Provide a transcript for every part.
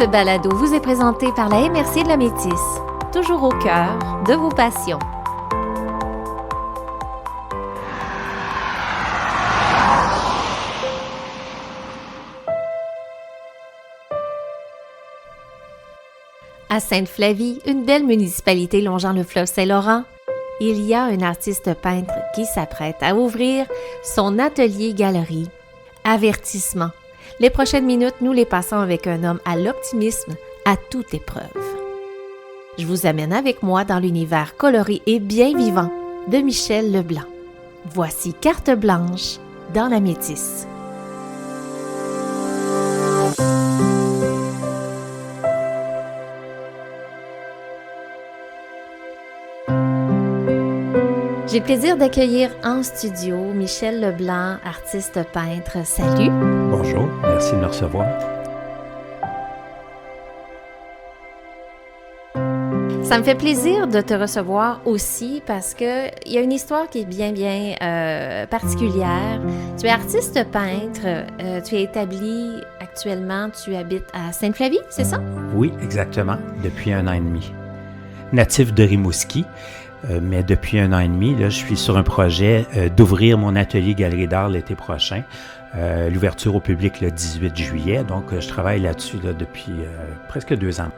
Ce balado vous est présenté par la MRC de la Métisse, toujours au cœur de vos passions. À Sainte-Flavie, une belle municipalité longeant le fleuve Saint-Laurent, il y a un artiste peintre qui s'apprête à ouvrir son atelier-galerie. Avertissement. Les prochaines minutes, nous les passons avec un homme à l'optimisme à toute épreuve. Je vous amène avec moi dans l'univers coloré et bien vivant de Michel Leblanc. Voici Carte blanche dans la Métisse. J'ai le plaisir d'accueillir en studio Michel Leblanc, artiste peintre. Salut! Bonjour, merci de me recevoir. Ça me fait plaisir de te recevoir aussi parce qu'il y a une histoire qui est bien particulière. Tu es artiste peintre, tu es établi actuellement, tu habites à Sainte-Flavie, c'est ça? Oui, exactement, depuis 1 an et demi. Natif de Rimouski, mais depuis 1 an et demi, là, je suis sur un projet d'ouvrir mon atelier Galerie d'art l'été prochain. L'ouverture au public le 18 juillet, donc je travaille là-dessus là, depuis presque 2 ans.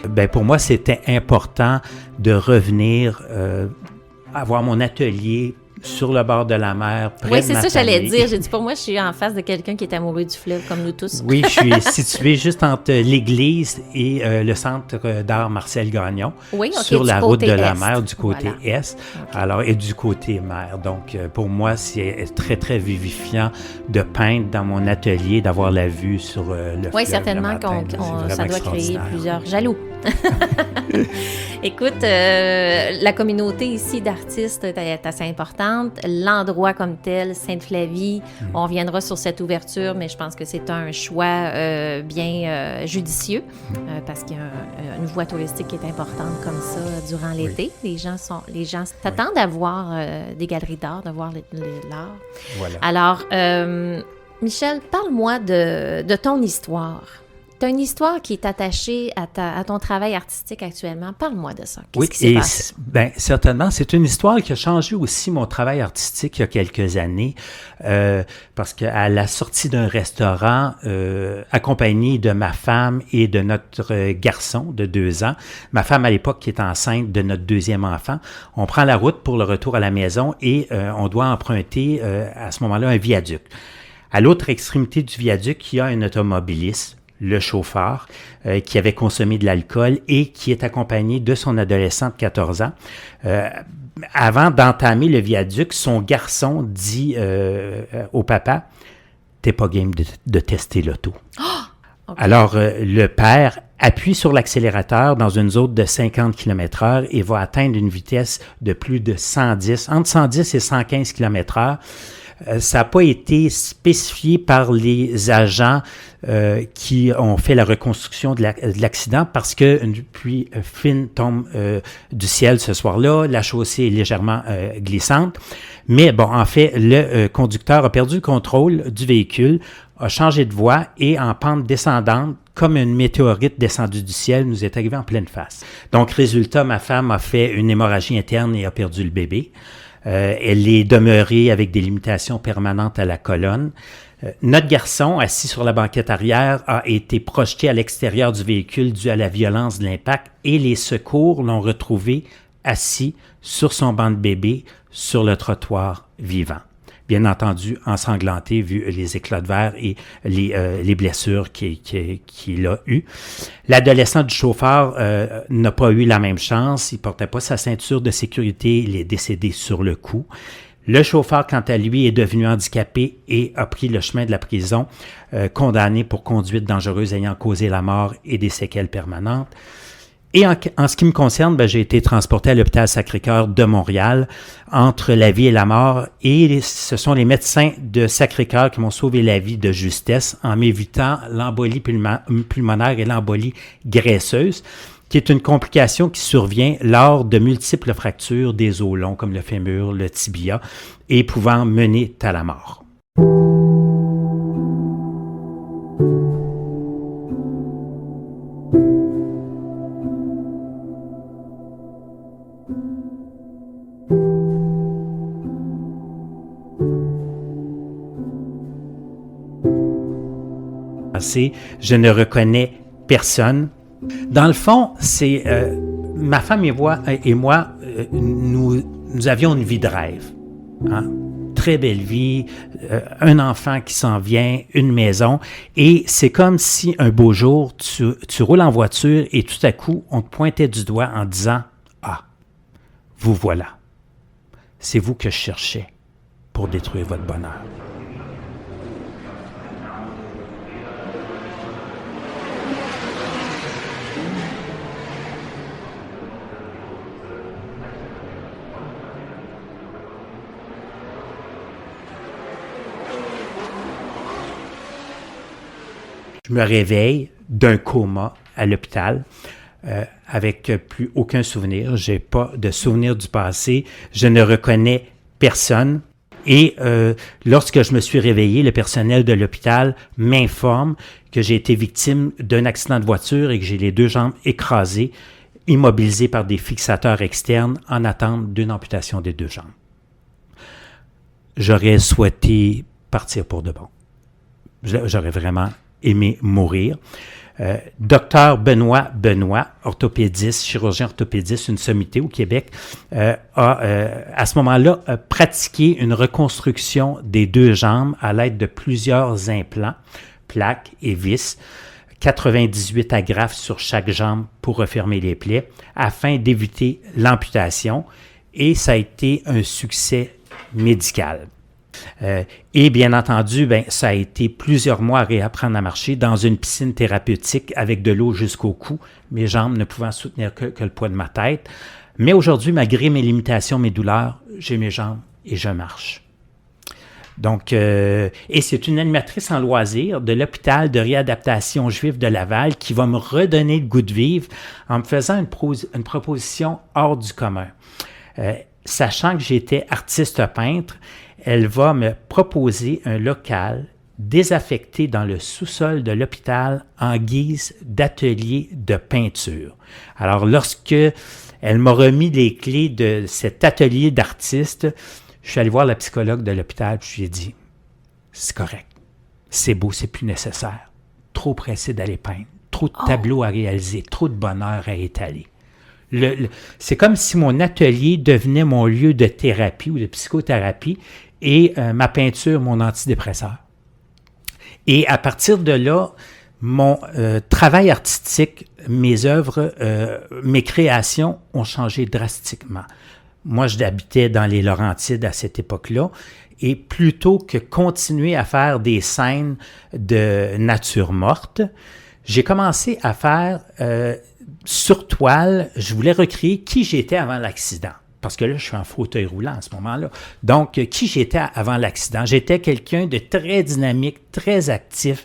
Ben, pour moi, c'était important de revenir avoir mon atelier sur le bord de la mer, près de ma famille. Oui, c'est ça que j'allais dire. J'ai dit, pour moi, je suis en face de quelqu'un qui est amoureux du fleuve, comme nous tous. Oui, je suis situé juste entre l'église et le centre d'art Marcel Gagnon, oui, okay, sur la route de la est. mer, du côté est, alors, et du côté mer. Donc, pour moi, c'est très, très vivifiant de peindre dans mon atelier, d'avoir la vue sur le fleuve. Oui, certainement ça doit créer plusieurs jaloux. Écoute, la communauté ici d'artistes est assez importante. L'endroit comme tel, Sainte-Flavie, on reviendra sur cette ouverture, mais je pense que c'est un choix bien judicieux parce qu'il y a une voie touristique qui est importante comme ça durant l'été. Les gens s'attendent à voir des galeries d'art, de voir l'art. Voilà. Alors, Michel, parle-moi de ton histoire. Tu as une histoire qui est attachée à ton travail artistique actuellement. Parle-moi de ça. Qu'est-ce qui s'est passé? Bien, certainement. C'est une histoire qui a changé aussi mon travail artistique il y a quelques années parce qu'à la sortie d'un restaurant, accompagné de ma femme et de notre garçon de 2 ans, ma femme à l'époque qui est enceinte de notre 2e enfant, on prend la route pour le retour à la maison et on doit emprunter à ce moment-là un viaduc. À l'autre extrémité du viaduc, il y a un automobiliste, le chauffeur, qui avait consommé de l'alcool et qui est accompagné de son adolescent de 14 ans. Avant d'entamer le viaduc, son garçon dit au papa, « T'es pas game de tester l'auto. » Okay. Alors, le père appuie sur l'accélérateur dans une zone de 50 km/h et va atteindre une vitesse de plus de 110, entre 110 et 115 km/h. Ça n'a pas été spécifié par les agents qui ont fait la reconstruction de l'accident parce qu'une pluie fine tombe du ciel ce soir-là. La chaussée est légèrement glissante. Mais bon, en fait, le conducteur a perdu le contrôle du véhicule, a changé de voie et en pente descendante, comme une météorite descendue du ciel, nous est arrivé en pleine face. Donc, résultat, ma femme a fait une hémorragie interne et a perdu le bébé. Elle est demeurée avec des limitations permanentes à la colonne. Notre garçon, assis sur la banquette arrière, a été projeté à l'extérieur du véhicule dû à la violence de l'impact et les secours l'ont retrouvé assis sur son banc de bébé sur le trottoir vivant. Bien entendu, ensanglanté vu les éclats de verre et les blessures qu'il a eues. L'adolescent du chauffeur n'a pas eu la même chance. Il portait pas sa ceinture de sécurité. Il est décédé sur le coup. Le chauffeur, quant à lui, est devenu handicapé et a pris le chemin de la prison, condamné pour conduite dangereuse ayant causé la mort et des séquelles permanentes. Et en ce qui me concerne, j'ai été transporté à l'hôpital Sacré-Cœur de Montréal entre la vie et la mort. Et ce sont les médecins de Sacré-Cœur qui m'ont sauvé la vie de justesse en m'évitant l'embolie pulmonaire et l'embolie graisseuse. qui est une complication qui survient lors de multiples fractures des os longs comme le fémur, le tibia, et pouvant mener à la mort. Je ne reconnais personne. Dans le fond, c'est ma femme et moi, nous avions une vie de rêve. Hein? Très belle vie, un enfant qui s'en vient, une maison. Et c'est comme si un beau jour, tu roules en voiture et tout à coup, on te pointait du doigt en disant « Ah, vous voilà. C'est vous que je cherchais pour détruire votre bonheur. » Je me réveille d'un coma à l'hôpital avec plus aucun souvenir. Je n'ai pas de souvenir du passé. Je ne reconnais personne. Et lorsque je me suis réveillé, le personnel de l'hôpital m'informe que j'ai été victime d'un accident de voiture et que j'ai les 2 jambes écrasées, immobilisées par des fixateurs externes en attente d'une amputation des 2 jambes. J'aurais souhaité partir pour de bon. J'aurais vraiment aimé mourir. Docteur Benoît, orthopédiste, chirurgien orthopédiste, une sommité au Québec, a à ce moment-là pratiqué une reconstruction des 2 jambes à l'aide de plusieurs implants, plaques et vis, 98 agrafes sur chaque jambe pour refermer les plaies, afin d'éviter l'amputation, et ça a été un succès médical. Et bien entendu, ça a été plusieurs mois à réapprendre à marcher dans une piscine thérapeutique avec de l'eau jusqu'au cou, mes jambes ne pouvant soutenir que le poids de ma tête. Mais aujourd'hui, malgré mes limitations, mes douleurs, j'ai mes jambes et je marche. Donc, et c'est une animatrice en loisirs de l'hôpital de réadaptation juif de Laval qui va me redonner le goût de vivre en me faisant une proposition hors du commun. Sachant que j'étais artiste peintre, elle va me proposer un local désaffecté dans le sous-sol de l'hôpital en guise d'atelier de peinture. Alors, lorsque elle m'a remis les clés de cet atelier d'artiste, je suis allé voir la psychologue de l'hôpital et je lui ai dit « C'est correct, c'est beau, c'est plus nécessaire. Trop pressé d'aller peindre, trop de tableaux à réaliser, trop de bonheur à étaler. » C'est comme si mon atelier devenait mon lieu de thérapie ou de psychothérapie et ma peinture, mon antidépresseur. Et à partir de là, mon travail artistique, mes œuvres, mes créations ont changé drastiquement. Moi, j'habitais dans les Laurentides à cette époque-là, et plutôt que continuer à faire des scènes de nature morte, j'ai commencé à faire sur toile, je voulais recréer qui j'étais avant l'accident. Parce que là, je suis en fauteuil roulant à ce moment-là. Donc, qui j'étais avant l'accident? J'étais quelqu'un de très dynamique, très actif,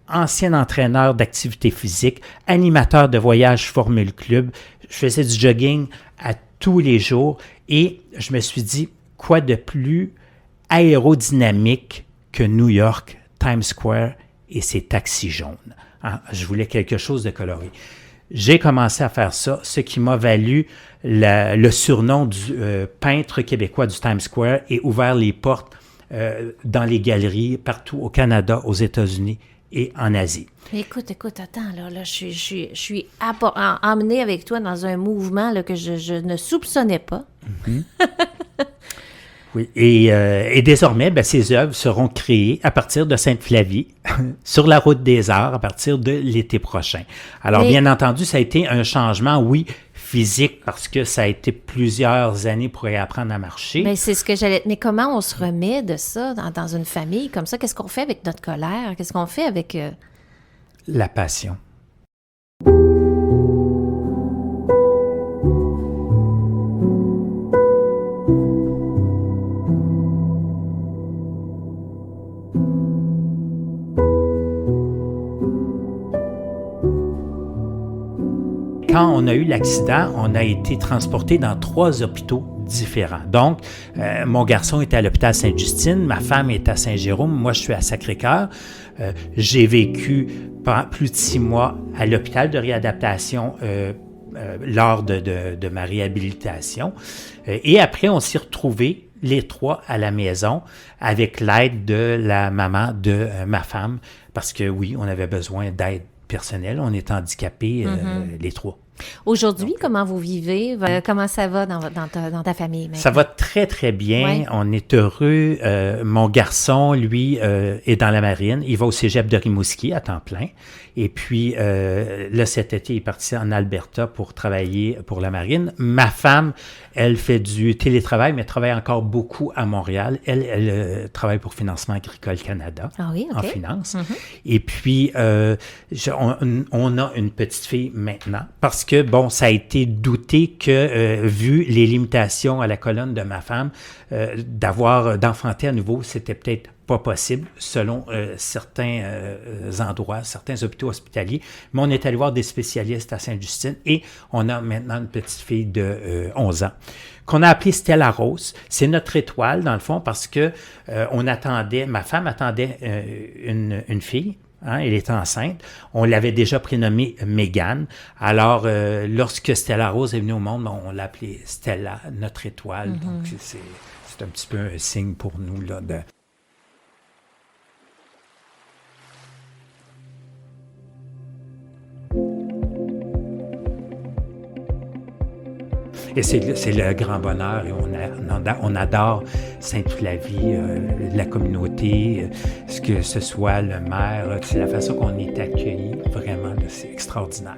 ancien entraîneur d'activité physique, animateur de voyage Formule Club. Je faisais du jogging à tous les jours et je me suis dit, quoi de plus aérodynamique que New York, Times Square et ses taxis jaunes? Hein? Je voulais quelque chose de coloré. J'ai commencé à faire ça, ce qui m'a valu le surnom du peintre québécois du Times Square et ouvert les portes dans les galeries partout au Canada, aux États-Unis et en Asie. Écoute, attends, là je suis emmenée avec toi dans un mouvement là, que je ne soupçonnais pas. Mm-hmm. Oui, et désormais, ces œuvres seront créées à partir de Sainte-Flavie, sur la route des Arts, à partir de l'été prochain. Alors, bien entendu, ça a été un changement, oui, physique, parce que ça a été plusieurs années pour apprendre à marcher. Mais c'est ce que j'allais... Mais comment on se remet de ça dans une famille comme ça? Qu'est-ce qu'on fait avec notre colère? Qu'est-ce qu'on fait avec... La passion. quand on a eu l'accident, on a été transporté dans 3 hôpitaux différents. Donc, mon garçon était à l'hôpital Sainte-Justine, ma femme est à Saint-Jérôme, moi je suis à Sacré-Cœur. J'ai vécu pendant plus de 6 mois à l'hôpital de réadaptation lors de ma réhabilitation. Et après, on s'est retrouvés les 3 à la maison avec l'aide de la maman de ma femme parce que oui, on avait besoin d'aide personnelle. On est handicapés les 3. Aujourd'hui, comment vous vivez? Comment ça va dans ta famille maintenant? Ça va très, très bien. Ouais. On est heureux. Mon garçon, lui, est dans la marine. Il va au cégep de Rimouski à temps plein. Et puis, là, cet été, il est parti en Alberta pour travailler pour la marine. Ma femme, elle fait du télétravail, mais travaille encore beaucoup à Montréal. Elle travaille pour Financement Agricole Canada en finance. Et puis, on a une petite fille maintenant parce que, bon, ça a été douté que, vu les limitations à la colonne de ma femme, d'enfanter à nouveau, c'était peut-être pas possible selon certains endroits, certains hôpitaux hospitaliers. Mais on est allé voir des spécialistes à Sainte-Justine et on a maintenant une petite fille de 11 ans qu'on a appelée Stella Rose. C'est notre étoile, dans le fond, parce que ma femme attendait une fille. Hein, elle était enceinte. On l'avait déjà prénommée Mégane. Alors, lorsque Stella Rose est venue au monde, on l'a appelée Stella, notre étoile. Donc, c'est un petit peu un signe pour nous, là, de... Et c'est le grand bonheur et on adore Sainte-Flavie, la communauté, que ce soit le maire, c'est la façon qu'on est accueillis, vraiment, c'est extraordinaire.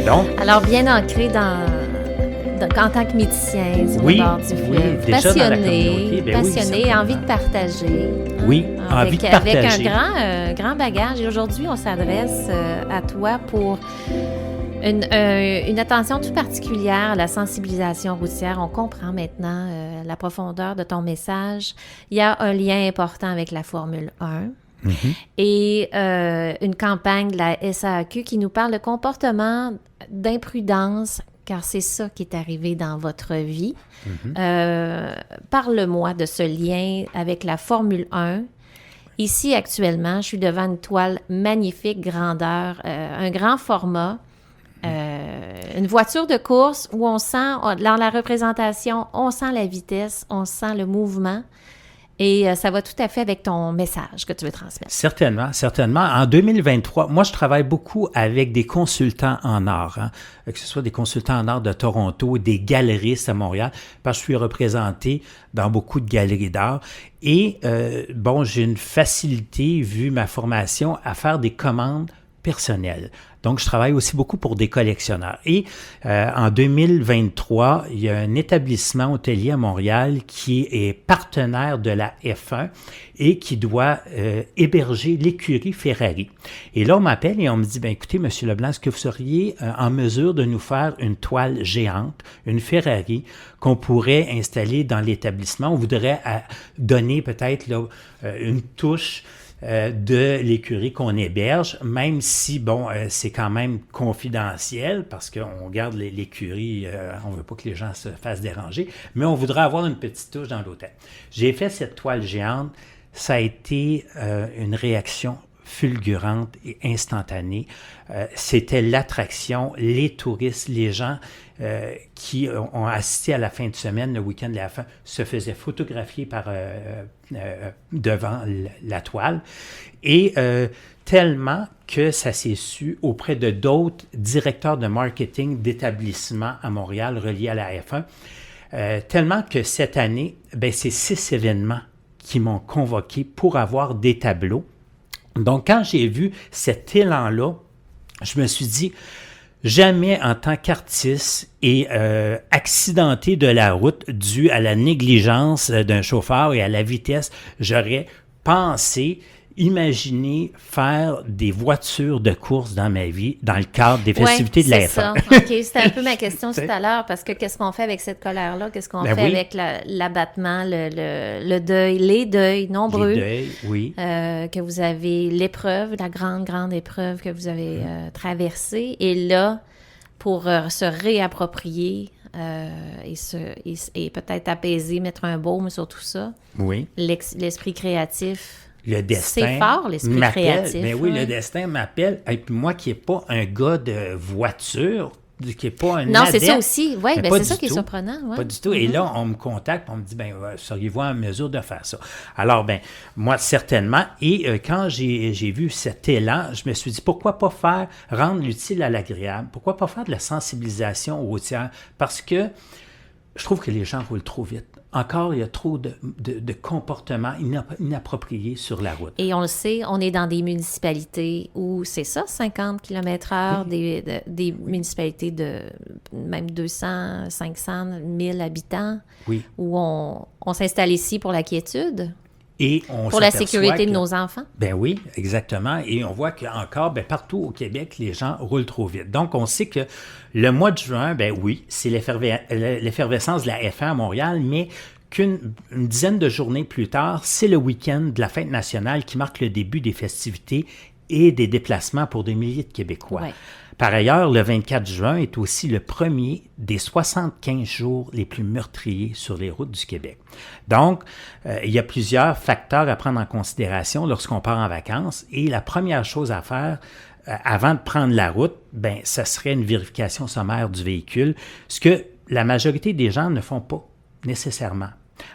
Donc, alors, bien ancré en tant que médecin, sur le bord du fleuve, passionné, envie de partager. Oui, envie de partager. Avec un grand bagage. Et aujourd'hui, on s'adresse à toi pour une attention toute particulière à la sensibilisation routière. On comprend maintenant la profondeur de ton message. Il y a un lien important avec la Formule 1. Et une campagne de la SAAQ qui nous parle de comportement d'imprudence, car c'est ça qui est arrivé dans votre vie. Parle-moi de ce lien avec la Formule 1. Ici, actuellement, je suis devant une toile magnifique, grandeur, un grand format, une voiture de course où on sent, dans la représentation, on sent la vitesse, on sent le mouvement. Et ça va tout à fait avec ton message que tu veux transmettre. Certainement, certainement. En 2023, moi, je travaille beaucoup avec des consultants en art, hein, que ce soit des consultants en art de Toronto, des galeristes à Montréal, parce que je suis représenté dans beaucoup de galeries d'art. Et, j'ai une facilité, vu ma formation, à faire des commandes personnelles. Donc, je travaille aussi beaucoup pour des collectionneurs. Et en 2023, il y a un établissement hôtelier à Montréal qui est partenaire de la F1 et qui doit héberger l'écurie Ferrari. Et là, on m'appelle et on me dit, écoutez, M. Leblanc, est-ce que vous seriez en mesure de nous faire une toile géante, une Ferrari, qu'on pourrait installer dans l'établissement? On voudrait donner peut-être là, une touche de l'écurie qu'on héberge, même si, c'est quand même confidentiel parce qu'on garde l'écurie, on ne veut pas que les gens se fassent déranger, mais on voudrait avoir une petite touche dans l'hôtel. J'ai fait cette toile géante, ça a été une réaction fulgurante et instantanée. C'était l'attraction, les touristes, les gens qui ont assisté à la fin de semaine, le week-end de la fin, se faisaient photographier devant la toile. Et tellement que ça s'est su auprès de d'autres directeurs de marketing d'établissements à Montréal reliés à la F1, tellement que cette année, c'est 6 événements qui m'ont convoqué pour avoir des tableaux. Donc, quand j'ai vu cet élan-là, je me suis dit, jamais en tant qu'artiste et accidenté de la route dû à la négligence d'un chauffeur et à la vitesse, j'aurais pensé imaginer faire des voitures de course dans ma vie dans le cadre des festivités de la F1. C'est ça. OK, c'était un peu ma question tout à l'heure, parce que qu'est-ce qu'on fait avec cette colère-là? Qu'est-ce qu'on fait avec l'abattement, le deuil, les deuils nombreux? Les deuils, oui. Que vous avez l'épreuve, la grande épreuve que vous avez traversée. Et là, pour se réapproprier et peut-être apaiser, mettre un baume sur tout ça, l'esprit créatif... Le destin. C'est fort, l'esprit créatif. Mais oui, le destin m'appelle. Et puis moi qui n'ai pas un gars de voiture, qui n'est pas un non, adepte, c'est ça aussi. Oui, c'est ça qui est tout. surprenant. Ouais. Pas du tout. Et là, on me contacte, on me dit, seriez-vous en mesure de faire ça? Alors, moi, certainement. Et quand j'ai vu cet élan, je me suis dit, pourquoi pas rendre l'utile à l'agréable? Pourquoi pas faire de la sensibilisation routière? Parce que je trouve que les gens roulent trop vite. Encore, il y a trop de comportements inappropriés sur la route. Et on le sait, on est dans des municipalités où c'est ça, 50 km/h, des municipalités de même 200, 500, 1000 habitants, où on s'installe ici pour la quiétude. Et pour la sécurité de nos enfants. Ben oui, exactement. Et on voit qu'encore, partout au Québec, les gens roulent trop vite. Donc, on sait que le mois de juin, c'est l'effervescence de la F1 à Montréal, mais qu'une dizaine de journées plus tard, c'est le week-end de la fête nationale qui marque le début des festivités et des déplacements pour des milliers de Québécois. Ouais. Par ailleurs, le 24 juin est aussi le premier des 75 jours les plus meurtriers sur les routes du Québec. Donc, il y a plusieurs facteurs à prendre en considération lorsqu'on part en vacances. Et la première chose à faire avant de prendre la route, ça serait une vérification sommaire du véhicule, ce que la majorité des gens ne font pas nécessairement.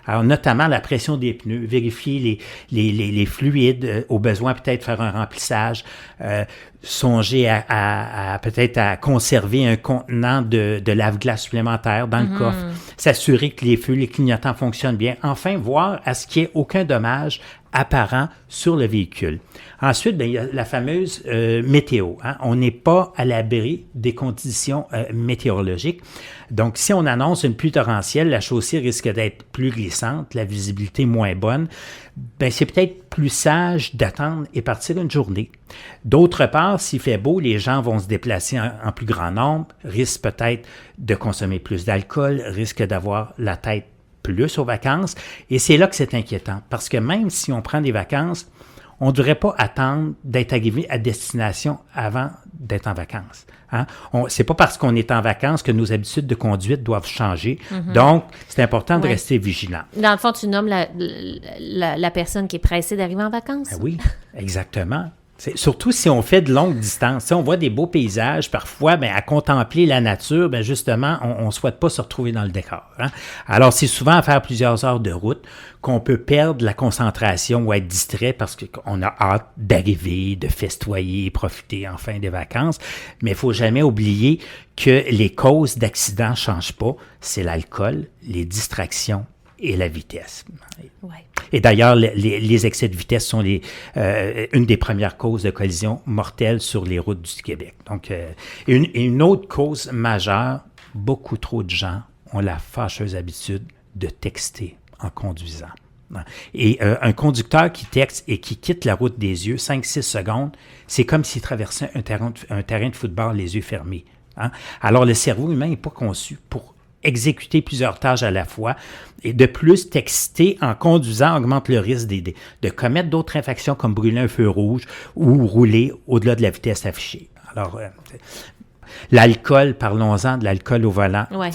Alors, notamment la pression des pneus, vérifier les fluides, au besoin peut-être faire un remplissage, songer à peut-être à conserver un contenant de lave-glace supplémentaire dans le coffre, s'assurer que les feux, les clignotants fonctionnent bien, enfin voir à ce qu'il n'y ait aucun dommage apparent sur le véhicule. Ensuite, il y a la fameuse météo. Hein? On n'est pas à l'abri des conditions météorologiques. Donc, si on annonce une pluie torrentielle, la chaussée risque d'être plus glissante, la visibilité moins bonne. C'est peut-être plus sage d'attendre et partir une journée. D'autre part, s'il fait beau, les gens vont se déplacer en plus grand nombre, risquent peut-être de consommer plus d'alcool, risquent d'avoir la tête plus aux vacances. Et c'est là que c'est inquiétant, parce que même si on prend des vacances, on ne devrait pas attendre d'être arrivé à destination avant d'être en vacances. Hein? C'est pas parce qu'on est en vacances que nos habitudes de conduite doivent changer. Donc, c'est important de rester vigilant. Dans le fond, tu nommes la personne qui est pressée d'arriver en vacances. Oui, exactement. Surtout si on fait de longues distances. On voit des beaux paysages, parfois, à contempler la nature, justement, on ne souhaite pas se retrouver dans le décor. Hein? Alors, c'est souvent à faire plusieurs heures de route qu'on peut perdre la concentration ou être distrait parce qu'on a hâte d'arriver, de festoyer, profiter enfin des vacances. Mais il ne faut jamais oublier que les causes d'accidents ne changent pas. C'est l'alcool, les distractions et la vitesse. Ouais. Et d'ailleurs, les excès de vitesse sont une des premières causes de collision mortelles sur les routes du Québec. Donc, une autre cause majeure, beaucoup trop de gens ont la fâcheuse habitude de texter en conduisant. Et un conducteur qui texte et qui quitte la route des yeux 5-6 secondes, c'est comme s'il traversait un terrain de football les yeux fermés. Hein? Alors, le cerveau humain n'est pas conçu pour exécuter plusieurs tâches à la fois. Et de plus, texter en conduisant augmente le risque de commettre d'autres infractions comme brûler un feu rouge ou rouler au-delà de la vitesse affichée. Alors, l'alcool, parlons-en de l'alcool au volant. Ouais.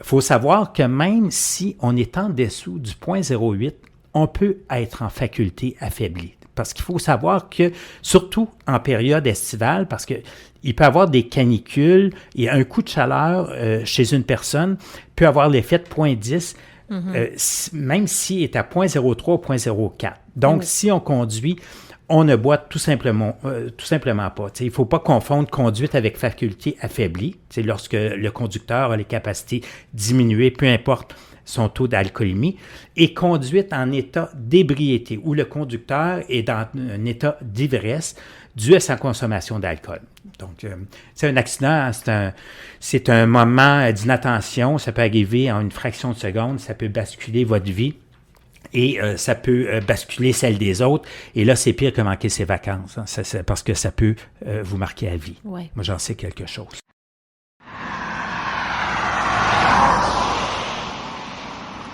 Faut savoir que même si on est en dessous du 0.08, on peut être en faculté affaiblie. Parce qu'il faut savoir que, surtout en période estivale, parce que il peut y avoir des canicules et un coup de chaleur chez une personne peut avoir l'effet de 0.10, même s'il est à 0.03 ou 0.04. Donc, si on conduit, on ne boit tout simplement pas. Il ne faut pas confondre conduite avec faculté affaiblie. Lorsque le conducteur a les capacités diminuées, peu importe son taux d'alcoolémie, et conduite en état d'ébriété, où le conducteur est dans un état d'ivresse dû à sa consommation d'alcool. Donc, c'est un accident, c'est un moment d'inattention, ça peut arriver en une fraction de seconde, ça peut basculer votre vie. et ça peut basculer celle des autres. Et là, c'est pire que manquer ses vacances, hein. Parce que ça peut vous marquer à vie. Ouais. Moi, j'en sais quelque chose.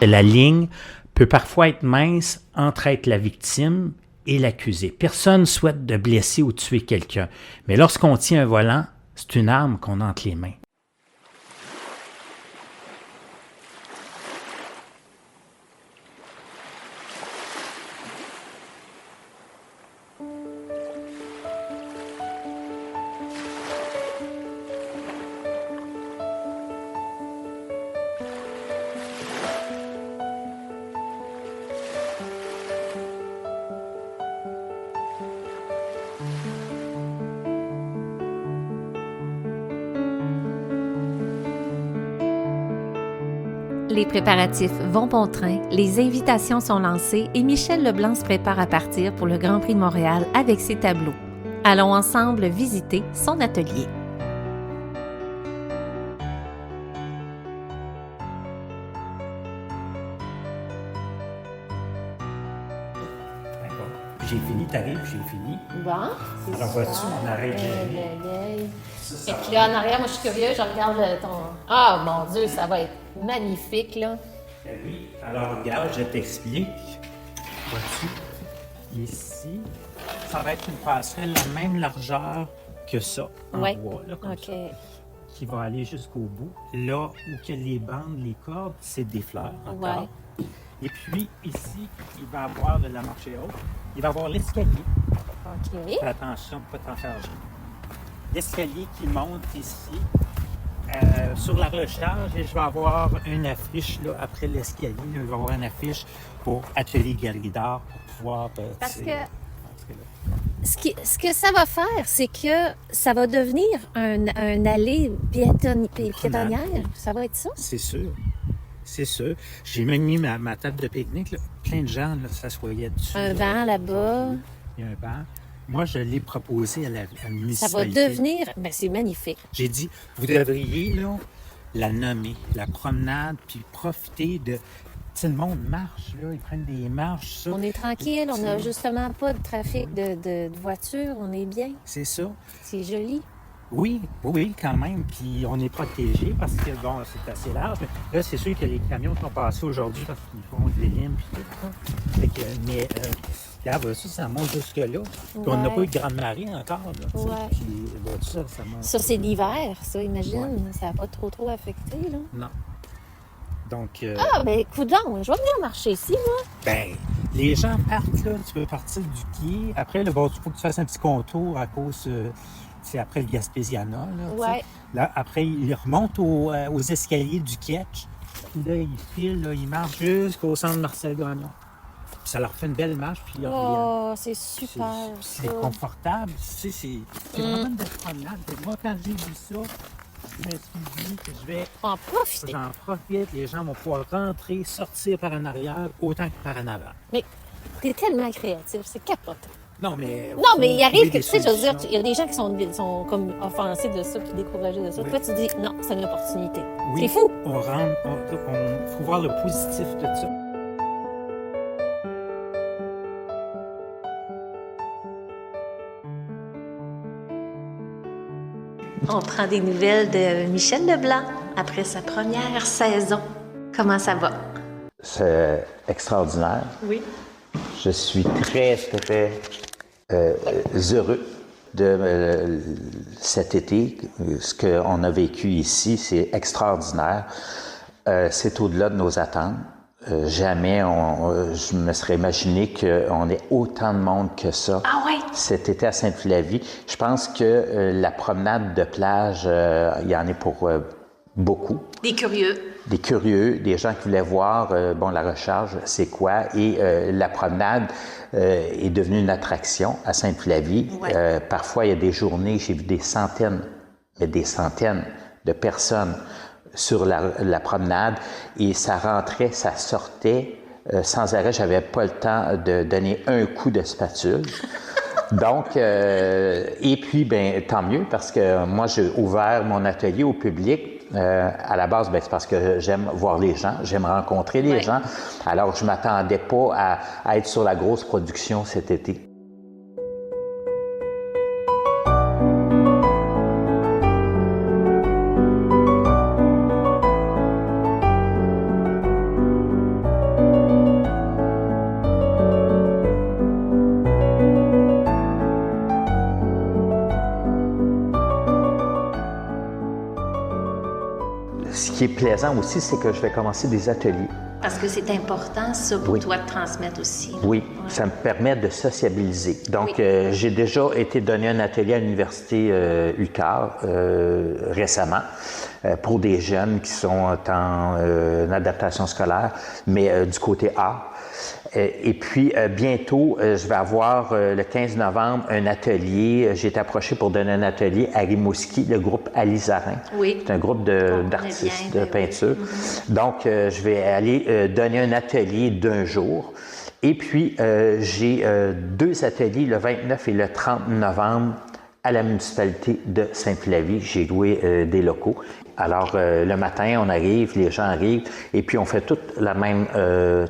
La ligne peut parfois être mince entre être la victime et l'accusé. Personne ne souhaite de blesser ou tuer quelqu'un. Mais lorsqu'on tient un volant, c'est une arme qu'on a entre les mains. Les préparatifs vont bon train, les invitations sont lancées et Michel Leblanc se prépare à partir pour le Grand Prix de Montréal avec ses tableaux. Allons ensemble visiter son atelier. J'ai fini, t'arrives, j'ai fini. Bon, c'est alors vois-tu, on arrête Et puis là, en arrière, moi, je suis curieux, je regarde ton... Ah, mon Dieu, ça va être magnifique, là. Oui, alors regarde, je t'explique. Vois-tu, ici, ça va être une passerelle la même largeur que ça, en bois, là, comme ça, qui va aller jusqu'au bout. Là où que les bandes, les cordes, c'est des fleurs encore. Ouais. Et puis, ici, il va y avoir de la marche haute. Il va y avoir l'escalier. OK. Fais attention, pas t'en faire jouer. L'escalier qui monte ici, sur la recharge, et je vais avoir une affiche là, après l'escalier. Là, je vais avoir une affiche pour Atelier Galerie d'Art pour pouvoir... Parce que ce que ça va faire, c'est que ça va devenir un allée piétonnière. Ça va être ça? C'est sûr. C'est sûr. J'ai même mis ma table de pique-nique. Là. Plein de gens là, s'assoyaient dessus. Un banc là-bas. Il y a un banc. Moi, je l'ai proposé à la municipalité. Ça va devenir... Ben, c'est magnifique. J'ai dit, vous devriez là, la nommer, la promenade, puis profiter de... Tu sais, le monde marche, là, ils prennent des marches, ça. On est tranquille, on n'a justement pas de trafic de voitures, on est bien. C'est ça. C'est joli. Oui, quand même. Puis on est protégé parce que, bon, c'est assez large. Mais là, c'est sûr que les camions sont passés aujourd'hui parce qu'ils font des limes puis tout ça. Fait que, mais, regarde, ça monte jusque-là. Puis on n'a pas eu de grande marée encore, là. Ouais. Puis, ça monte. Ça, c'est l'hiver, ça, imagine. Ça n'a pas trop affecté, là. Non. Donc... Ah, ben, coudonc, je vais venir marcher ici, moi. Ben, les gens partent, là. Tu peux partir du quai. Après, là, bon, il faut que tu fasses un petit contour à cause... c'est après le Gaspésiana. Là, là, après, ils remontent aux escaliers du Ketch. Puis là, ils filent, là, ils marchent jusqu'au centre Marcel Gagnon. Puis ça leur fait une belle marche, puis ils reviennent. Oh, c'est super. C'est confortable. Tu sais, c'est vraiment une belle promenade. Moi, quand j'ai vu ça, je me suis dit que je vais en profiter. J'en profite. Les gens vont pouvoir rentrer, sortir par en arrière autant que par en avant. Mais t'es tellement créatif, c'est capotant. Non, mais il arrive que, tu sais, je veux dire, il y a des gens qui sont comme offensés de ça, puis découragés de ça. Oui. Toi, tu dis, non, c'est une opportunité. Oui, c'est fou. On faut voir le positif de ça. On prend des nouvelles de Michel Leblanc après sa première saison. Comment ça va? C'est extraordinaire. Oui. Je suis très heureux de cet été. Ce qu'on a vécu ici, c'est extraordinaire. C'est au-delà de nos attentes. Jamais je me serais imaginé qu'on ait autant de monde que ça. Ah ouais? Cet été à Sainte-Flavie. Je pense que la promenade de plage, il y en est pour beaucoup. Des curieux. Des curieux, des gens qui voulaient voir, la recharge, c'est quoi. Et la promenade est devenue une attraction à Sainte-Flavie. Ouais. Parfois, il y a des journées, j'ai vu des centaines de personnes sur la promenade. Et ça rentrait, ça sortait sans arrêt. J'avais pas le temps de donner un coup de spatule. Donc, et puis, ben tant mieux, parce que moi, j'ai ouvert mon atelier au public. À la base, ben, c'est parce que j'aime voir les gens, j'aime rencontrer les gens. Alors, je m'attendais pas à être sur la grosse production cet été. Ce qui est plaisant aussi, c'est que je vais commencer des ateliers. Parce que c'est important, ça, pour toi, de transmettre aussi. Oui, ça me permet de sociabiliser. Donc, j'ai déjà été donner un atelier à l'université UQAR récemment pour des jeunes qui sont en adaptation scolaire, mais du côté art. Et puis, bientôt, je vais avoir le 15 novembre un atelier. J'ai été approché pour donner un atelier à Rimouski, le groupe Alizarin. Oui. C'est un groupe d'artistes de peinture. Donc, je vais aller donner un atelier d'un jour. Et puis, j'ai 2 ateliers, le 29 et le 30 novembre, à la municipalité de Sainte-Flavie. J'ai loué des locaux. Alors, le matin, on arrive, les gens arrivent, et puis on fait toute la même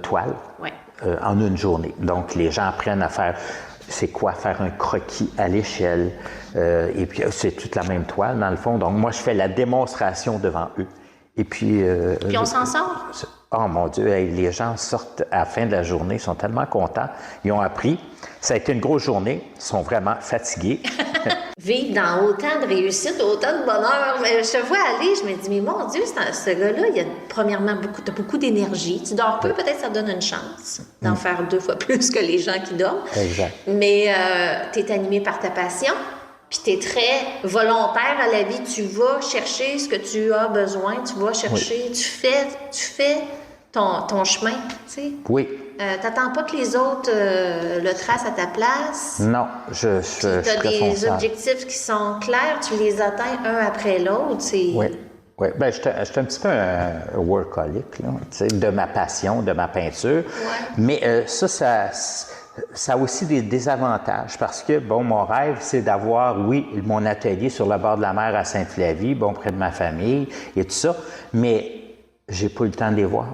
toile. Oui. En une journée. Donc, les gens apprennent à faire, c'est quoi faire un croquis à l'échelle. Et puis, c'est toute la même toile, dans le fond. Donc, moi, je fais la démonstration devant eux. Et puis... puis on s'en sort? Oh mon Dieu, les gens sortent à la fin de la journée, ils sont tellement contents. Ils ont appris. Ça a été une grosse journée. Ils sont vraiment fatigués. Vivre dans autant de réussite, autant de bonheur. Mais je te vois aller, je me dis, mais mon Dieu, ce gars-là, il a premièrement beaucoup d'énergie. Tu dors peu, peut-être ça te donne une chance d'en faire 2 fois plus que les gens qui dorment. Exact. Mais tu es animé par ta passion, puis tu es très volontaire à la vie. Tu vas chercher ce que tu as besoin, tu vas chercher, tu fais ton chemin, tu sais. Oui. T'attends pas que les autres le tracent à ta place. Non, je Tu as des objectifs qui sont clairs, tu les atteins un après l'autre. Oui. Oui, bien, je suis un petit peu un workaholic, là, tu sais, de ma passion, de ma peinture. Ouais. Mais ça a aussi des désavantages parce que, bon, mon rêve, c'est d'avoir, oui, mon atelier sur le bord de la mer à Sainte-Flavie, bon, près de ma famille et tout ça, mais j'ai pas eu le temps de les voir.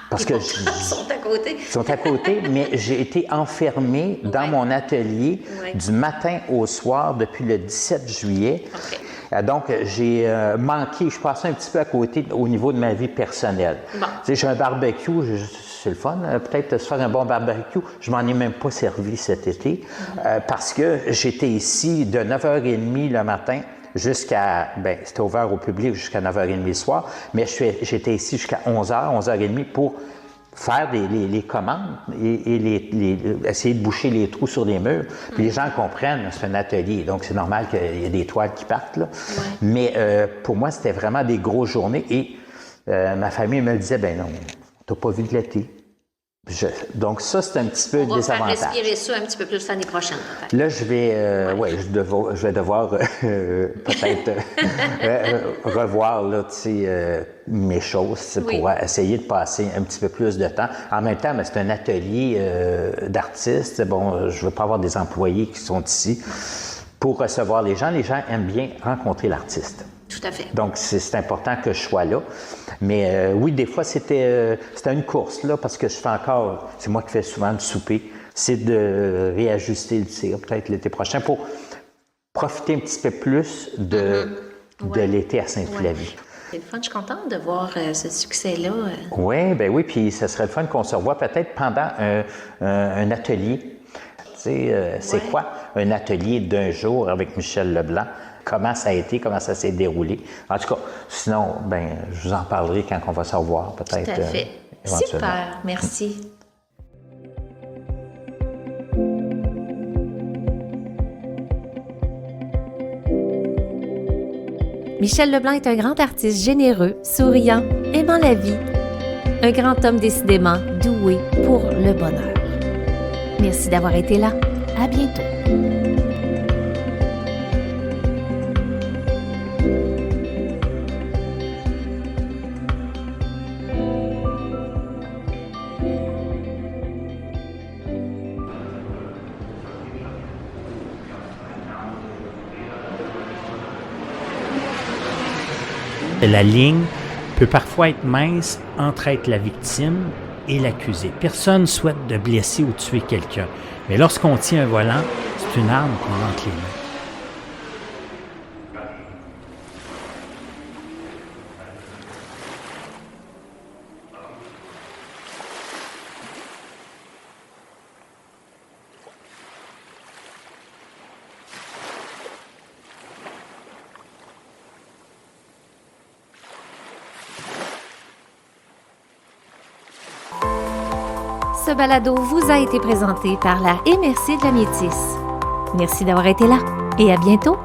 Parce que ils sont à côté. Ils sont à côté, mais j'ai été enfermé dans mon atelier du matin au soir depuis le 17 juillet. Donc, j'ai manqué, je passais un petit peu à côté au niveau de ma vie personnelle. Bon. Tu sais, j'ai un barbecue, c'est le fun, peut-être se faire un bon barbecue. Je m'en ai même pas servi cet été parce que j'étais ici de 9h30 le matin jusqu'à, ben, c'était ouvert au public jusqu'à 9h30 le soir, mais j'étais ici jusqu'à 11h, 11h30 pour faire les commandes et essayer de boucher les trous sur les murs. Puis les gens comprennent, c'est un atelier, donc c'est normal qu'il y ait des toiles qui partent, là. Ouais. Mais pour moi, c'était vraiment des grosses journées et ma famille me disait, ben non, t'as pas vu de l'été. Donc ça, c'est un petit peu désavantage. On va faire respirer ça un petit peu plus l'année prochaine, peut-être. Là, je vais devoir peut-être revoir là, mes choses pour essayer de passer un petit peu plus de temps. En même temps, c'est un atelier d'artistes. Bon, je veux pas avoir des employés qui sont ici pour recevoir les gens. Les gens aiment bien rencontrer l'artiste. Tout à fait. Donc, c'est important que je sois là. Mais oui, des fois, c'était une course, là, parce que je fais encore, c'est moi qui fais souvent le souper, c'est de réajuster le tir, peut-être l'été prochain, pour profiter un petit peu plus de l'été à Sainte-Flavie. Ouais. C'est le fun, je suis contente de voir ce succès-là. Oui, puis ça serait le fun qu'on se revoie peut-être pendant un atelier. C'est quoi un atelier d'un jour avec Michel Leblanc? Comment ça a été, comment ça s'est déroulé. En tout cas, sinon, ben, je vous en parlerai quand on va se revoir, peut-être. Tout à fait. Super, merci. Michel Leblanc est un grand artiste généreux, souriant, aimant la vie. Un grand homme décidément doué pour le bonheur. Merci d'avoir été là. À bientôt. La ligne peut parfois être mince entre être la victime et l'accusé. Personne ne souhaite de blesser ou tuer quelqu'un. Mais lorsqu'on tient un volant, c'est une arme qu'on a entre les mains. Ce balado vous a été présenté par la MRC de la Métisse. Merci d'avoir été là et à bientôt!